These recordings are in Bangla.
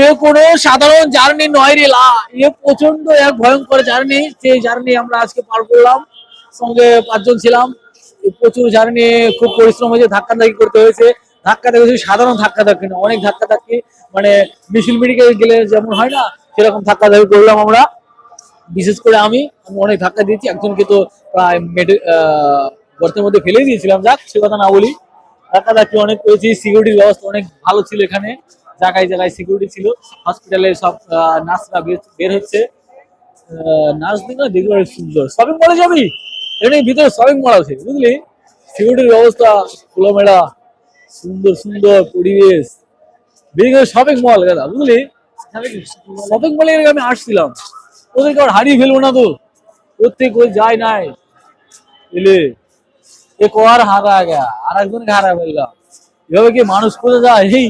এ কোনো সাধারণ জার্নি নয় রে লা, এ প্রচন্ড এক ভয়ঙ্কর জার্নি। সেই জার্নি আমরা আজকে পার করলাম, সঙ্গে 5 জন ছিলাম। প্রচুর জার্নি, খুব পরিশ্রম হয়েছে, ধাক্কাধাক্কি করতে হয়েছে। ধাক্কাধাক্কি সাধারণ ধাক্কাধাক্কি না, অনেক ধাক্কাধাক্কি, মানে মিছিল মেডিকেল গেলে যেমন হয় না, সেরকম ধাক্কাধাক্কি করলাম আমরা। বিশেষ করে আমি আমি অনেক ধাক্কা দিয়েছি, একজনকে তো প্রায় গর্তের মধ্যে ফেলে দিয়েছিলাম। যাক, সে কথা না বলি। ধাক্কাধাক্কি অনেক করেছি। সিকিউরিটির ব্যবস্থা অনেক ভালো ছিল এখানে, জায়গায় জায়গায় সিকিউরিটি ছিল। হসপিটালে সব নার্সরা বের হচ্ছে। নার্স দিন না, দেখবে অনেক সুন্দর। শপিং মলে যাবি, এখানে ভিতরে শপিং মল আছে, বুঝলি। সিকিউরিটির ব্যবস্থা খোলামেলা, সুন্দর সুন্দর পরিবেশ, শপিং মল দাদা, বুঝলি। শপিং মলে আমি আসছিলাম, ওদেরকে আর হারিয়ে ফেলবো না তো, প্রত্যেক ওই যায় নাই এলে এক আর হারা গেয়া, আর একজনকে হারা ফেললাম। এভাবে কি মানুষ খোঁজা যায়? এই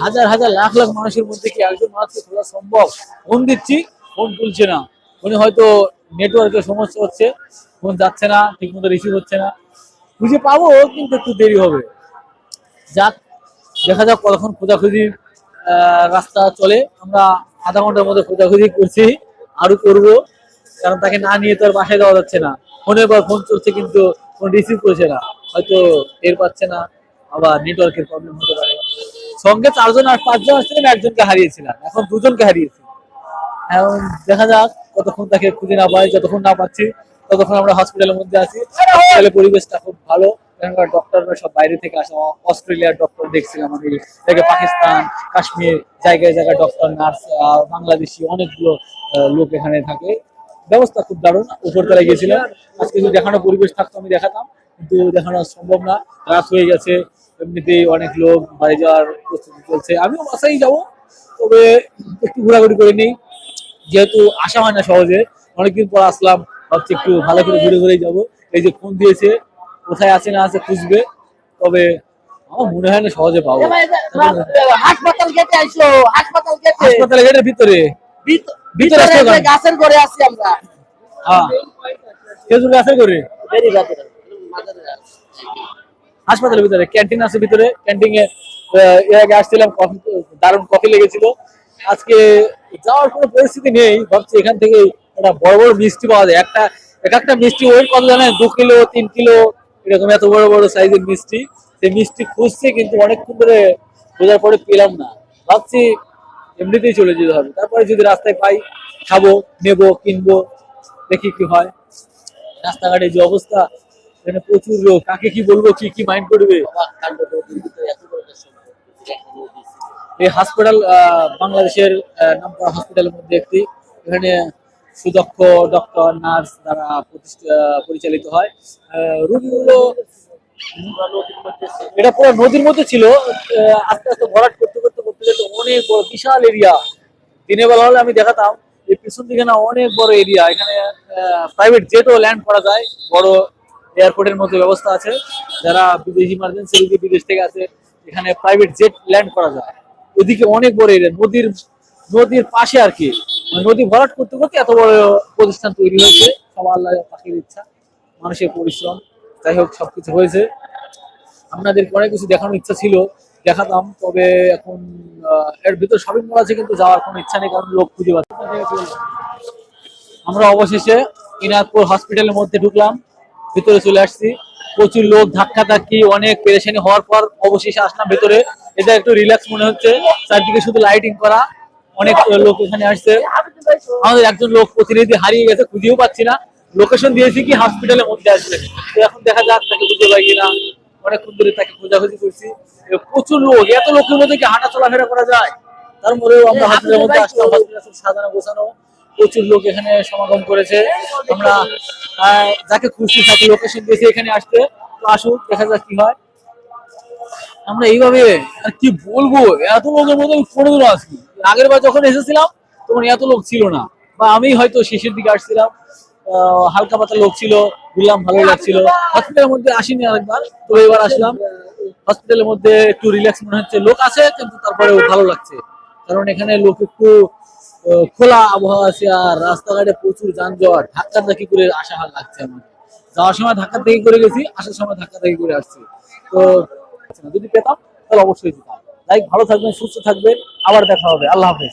হাজার হাজার লাখ লাখ মানুষের মধ্যে কি একজন মানুষকে খোঁজা সম্ভব? ফোন দিচ্ছি, ফোন তুলছে না। উনি হয়তো নেটওয়ার্কের সমস্যা হচ্ছে, ফোন যাচ্ছে না, ঠিক মতো রিসিভ হচ্ছে না। খুঁজে পাবো, কিন্তু একটু দেরি হবে। যাক, দেখা যাক কতক্ষণ খোঁজাখুঁজি রাস্তা চলে। আমরা আধা ঘন্টার মধ্যে খোঁজাখুঁজি করছি, আরো করবো। কারণ তাকে না নিয়ে তো আর বাসায় যাওয়া যাচ্ছে না। ফোনের পর ফোন চলছে, কিন্তু ফোন রিসিভ করছে না, হয়তো টের পাচ্ছে না, আবার নেটওয়ার্কের প্রবলেম হতে পারে। সঙ্গে 4 জন আর 5 জন আসছিলেন, একজনকে হারিয়েছিলাম, এখন 2 জনকে হারিয়েছি। এখন দেখা যাক কতক্ষণ তাকে খুঁজে না পাই। যতক্ষণ না পাচ্ছি ততক্ষণ আমরা হসপিটালের মধ্যে আছি। হসপিটালের পরিবেশটা খুব ভালো, এখানকার ডক্টররা সব বাইরে থেকে আসা। অস্ট্রেলিয়ার ডক্টর দেখছিলাম আমি, থেকে পাকিস্তান, কাশ্মীর, জায়গায় জায়গায় ডক্টর, নার্স, বাংলাদেশি অনেকগুলো লোক এখানে থাকে। ব্যবস্থা খুব দারুণ। উপরতলায় গেছিলাম, আজকে যদি দেখানোর পরিবেশ থাকতো আমি দেখাতাম, কিন্তু দেখানো সম্ভব না, রাত হয়ে গেছে। এমনিতেই অনেক লোক বাড়ি যাওয়ার প্রস্তুতি চলছে, আমিও বাসায় যাবো। তবে একটু ঘোরাঘুরি করে নিই, যেহেতু আসা হয় না সহজে, অনেকদিন পর আসলাম, ভাবছি একটু ভালো করে ঘুরে ঘুরে যাবো। এই যে ফোন দিয়েছে, কোথায় আছে না আছে খুঁজবে, তবে আমার মনে হয় না সহজে পাবো। হাসপাতাল গেটে আইছো, হাসপাতাল গেটে, হাসপাতাল গেটের ভিতরে, ভিতরে গাছের করে আছি আমরা। হ্যাঁ, খেজুর গাছের করে হাসপাতালের ভিতরে ক্যান্টিন আছে, ভিতরে ক্যান্টিনে এর আগে আসছিলাম, কফি, দারুণ কফি লেগেছিল। আজকে যাওয়ার কোনো পরিস্থিতি নেই, ভাবছি এখান থেকে একটা বড় বড় মিষ্টি পাওয়া যায়। একটা মিষ্টি ওয়েট কত জানেন? 2 কিলো 3 কিলো এরকম, এত বড় বড় সাইজের মিষ্টি। সেই মিষ্টি খুঁজছে, কিন্তু অনেকক্ষণ ধরে খোঁজার পরে পেলাম না। ভাবছি এমনিতেই চলে যেতে হবে, তারপরে যদি রাস্তায় পাই খাবো, নেবো, কিনবো, দেখি কি হয়। রাস্তাঘাটে যে অবস্থা, এখানে প্রচুর লোক, কাকে কি বলবো, কি কি মাইন্ড করবে। এই হসপিটাল বাংলাদেশের নামকরা হসপিটালের মধ্যে একটি। এখানে সুদক্ষ ডক্টর, নার্স দ্বারা পরিচালিত হয়। রুগীগুলো, এটা পুরো নদীর মধ্যে ছিল, আস্তে আস্তে ভরাট করতে করতে করতে করতে অনেক বড় বিশাল এরিয়া। দিনের বেলা হলে আমি দেখাতাম। এই পিছন দিকে না অনেক বড় এরিয়া, এখানে প্রাইভেট জেটও ল্যান্ড করা যায়, বড় এয়ারপোর্টের মধ্যে ব্যবস্থা আছে। যারা বিদেশি ইমার্জেন্সি রুগী বিদেশ থেকে আসে, এখানে প্রাইভেট জেট ল্যান্ড করা যায়। ওইদিকে অনেক বড় এরিয়া, নদীর পাশে আর কি। নদী ভরাট করতে করতে এত বড় প্রতিষ্ঠান তৈরি হয়েছে। সব আল্লাহ পাখির ইচ্ছা, মানুষের পরিশ্রম, যাই হোক সবকিছু হয়েছে। আপনাদের অনেক কিছু দেখানোর ইচ্ছা ছিল, দেখাতাম, তবে এখন এর ভিতর শপিং মল আছে, কিন্তু যাওয়ার কোনো ইচ্ছা নেই, কারণ লোক খুঁজে পাচ্ছে। আমরা অবশেষে ইনাদপুর হসপিটালের মধ্যে ঢুকলাম, ভিতরে চলে আসছি। প্রচুর লোক, ধাক্কি, অনেক পেরেশানি হওয়ার পর অবশেষে আসলাম ভেতরে। এটা একটু রিল্যাক্স মনে হচ্ছে, চারদিকে শুধু লাইটিং করা। অনেক লোক এখানে আসছে। আমাদের একজন লোক প্রতিনিধি হারিয়ে গেছে, খুঁজেও পাচ্ছি না। লোকেশন দিয়েছি কি হসপিটালের মধ্যে আসবে, তো এখন দেখা যাক তাকে খুঁজে পাই কিনা। অনেকক্ষণ ধরে তাকে খোঁজাখুঁজি করছি। প্রচুর লোক, এত লোকের মধ্যে কি হাঁটা চলাফেরা করা যায়? তারপরেও আমরা হসপিটালের মধ্যে আসলাম, হসপিটাল সাজানো গোছানো, প্রচুর লোক এখানে সমাগম করেছে। আমরা যাকে খুঁজছি তাকে লোকেশন দিয়েছি এখানে আসতে, তো আসুক, দেখা যাক কি হয়। আমরা এইভাবে আর কি বলবো, এত লোকের মধ্যে আমি কোনোদিনও আসি। আগের বার যখন এসেছিলাম তখন এত লোক ছিল না, বা আমি হয়তো শেষের দিকে আসছিলাম, হালকা পাতলা লোক ছিল, ঘুরলাম, ভালো লাগছিল। হসপিটালের মধ্যে আসিনি আরেকবার, তো এবার আসলাম। হসপিটালের মধ্যে একটু রিল্যাক্স মনে হচ্ছে, লোক আছে কিন্তু তারপরেও ভালো লাগছে, কারণ এখানে লোক একটু খোলা আবহাওয়া আছে। আর রাস্তাঘাটে প্রচুর যানজট, ধাক্কি করে আসা লাগছে আমার। যাওয়ার সময় ধাক্কি করে গেছি, আসার সময় ধাক্কি করে আসছি। তো যদি পেতাম তাহলে অবশ্যই যেতাম। লাইক ভালো থাকবেন, সুস্থ থাকবেন, আবার দেখা হবে। আল্লাহ হাফেজ।